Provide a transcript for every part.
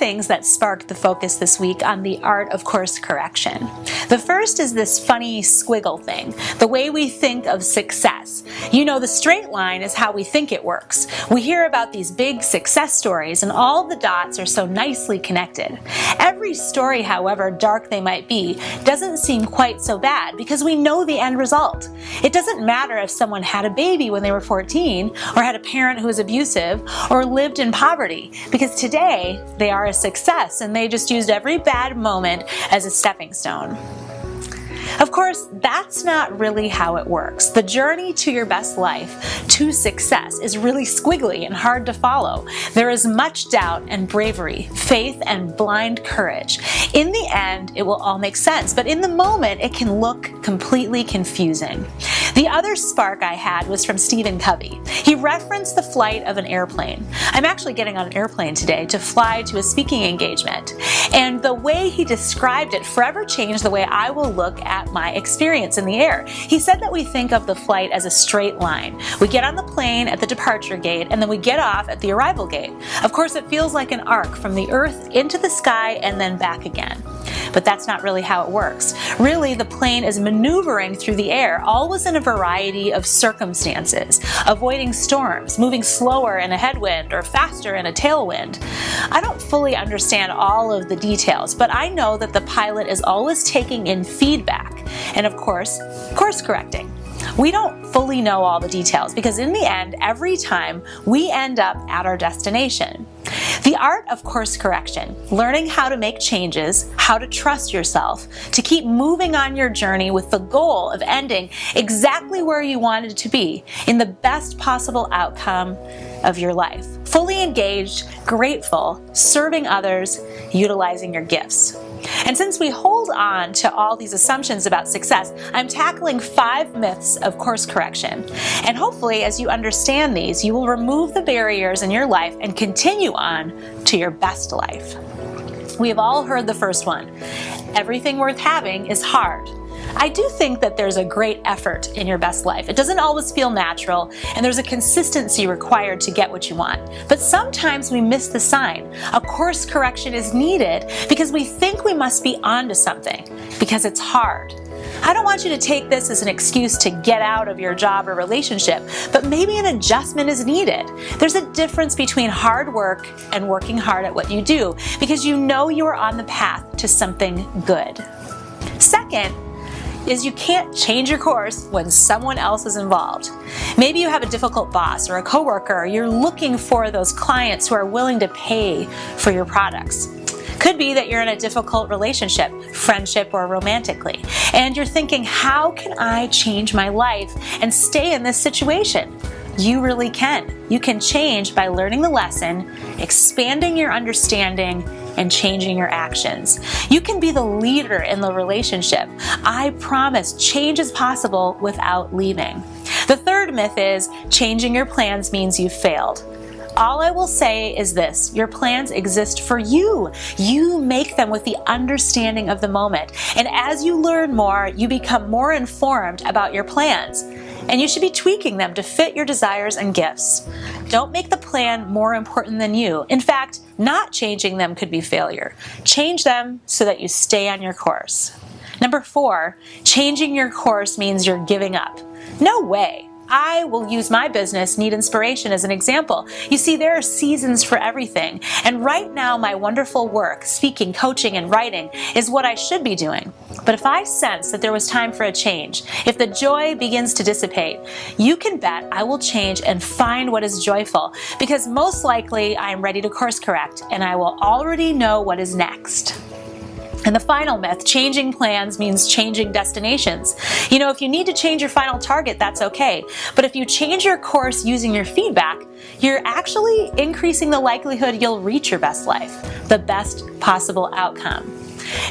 things that sparked the focus this week on the art of course correction. The first is this funny squiggle thing, the way we think of success. You know, the straight line is how we think it works. We hear about these big success stories and all the dots are so nicely connected. Every story, however dark they might be, doesn't seem quite so bad because we know the end result. It doesn't matter if someone had a baby when they were 14 or had a parent who was abusive or lived in poverty, because today they are a success and they just used every bad moment as a stepping stone. Of course, that's not really how it works. The journey to your best life, to success, is really squiggly and hard to follow. There is much doubt and bravery, faith and blind courage. In the end, it will all make sense, but in the moment, it can look completely confusing. The other spark I had was from Stephen Covey. He referenced the flight of an airplane. I'm actually getting on an airplane today to fly to a speaking engagement, and the way he described it forever changed the way I will look at my experience in the air. He said that we think of the flight as a straight line. We get on the plane at the departure gate and then we get off at the arrival gate. Of course, it feels like an arc from the earth into the sky and then back again. But that's not really how it works. Really, the plane is maneuvering through the air, always in a variety of circumstances, avoiding storms, moving slower in a headwind or faster in a tailwind. I don't fully understand all of the details, but I know that the pilot is always taking in feedback and, of course correcting. We don't fully know all the details because in the end, every time we end up at our destination. The art of course correction, learning how to make changes, how to trust yourself, to keep moving on your journey with the goal of ending exactly where you wanted to be in the best possible outcome of your life. Fully engaged, grateful, serving others, utilizing your gifts. And since we hold on to all these assumptions about success, I'm tackling 5 myths of course correction. And hopefully, as you understand these, you will remove the barriers in your life and continue on to your best life. We have all heard the first one. Everything worth having is hard. I do think that there's a great effort in your best life. It doesn't always feel natural, and there's a consistency required to get what you want. But sometimes we miss the sign. A course correction is needed because we think we must be onto something, because it's hard. I don't want you to take this as an excuse to get out of your job or relationship, but maybe an adjustment is needed. There's a difference between hard work and working hard at what you do, because you know you are on the path to something good. Second, is you can't change your course when someone else is involved. Maybe you have a difficult boss or a coworker, or you're looking for those clients who are willing to pay for your products. Could be that you're in a difficult relationship, friendship or romantically, and you're thinking, how can I change my life and stay in this situation? You really can. You can change by learning the lesson, expanding your understanding, and changing your actions. You can be the leader in the relationship. I promise change is possible without leaving. The third myth is changing your plans means you've failed. All I will say is this: your plans exist for you. You make them with the understanding of the moment. And as you learn more, you become more informed about your plans. And you should be tweaking them to fit your desires and gifts. Don't make the plan more important than you. In fact, not changing them could be failure. Change them so that you stay on your course. Number 4, changing your course means you're giving up. No way. I will use my business, Need Inspiration, as an example. You see, there are seasons for everything. And right now, my wonderful work, speaking, coaching, and writing, is what I should be doing. But if I sense that there was time for a change, if the joy begins to dissipate, you can bet I will change and find what is joyful, because most likely I am ready to course correct, and I will already know what is next. And the final myth, changing plans means changing destinations. You know, if you need to change your final target, that's okay. But if you change your course using your feedback, you're actually increasing the likelihood you'll reach your best life, the best possible outcome.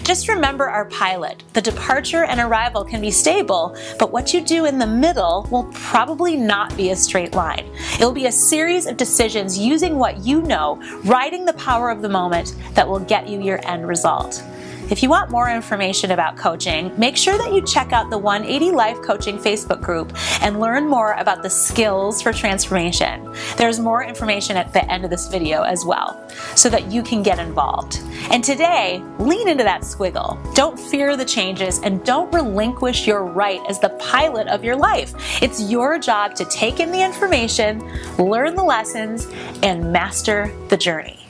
Just remember our pilot. The departure and arrival can be stable, but what you do in the middle will probably not be a straight line. It'll be a series of decisions using what you know, riding the power of the moment that will get you your end result. If you want more information about coaching, make sure that you check out the 180 Life Coaching Facebook group and learn more about the skills for transformation. There's more information at the end of this video as well, so that you can get involved. And today, lean into that squiggle. Don't fear the changes and don't relinquish your right as the pilot of your life. It's your job to take in the information, learn the lessons, and master the journey.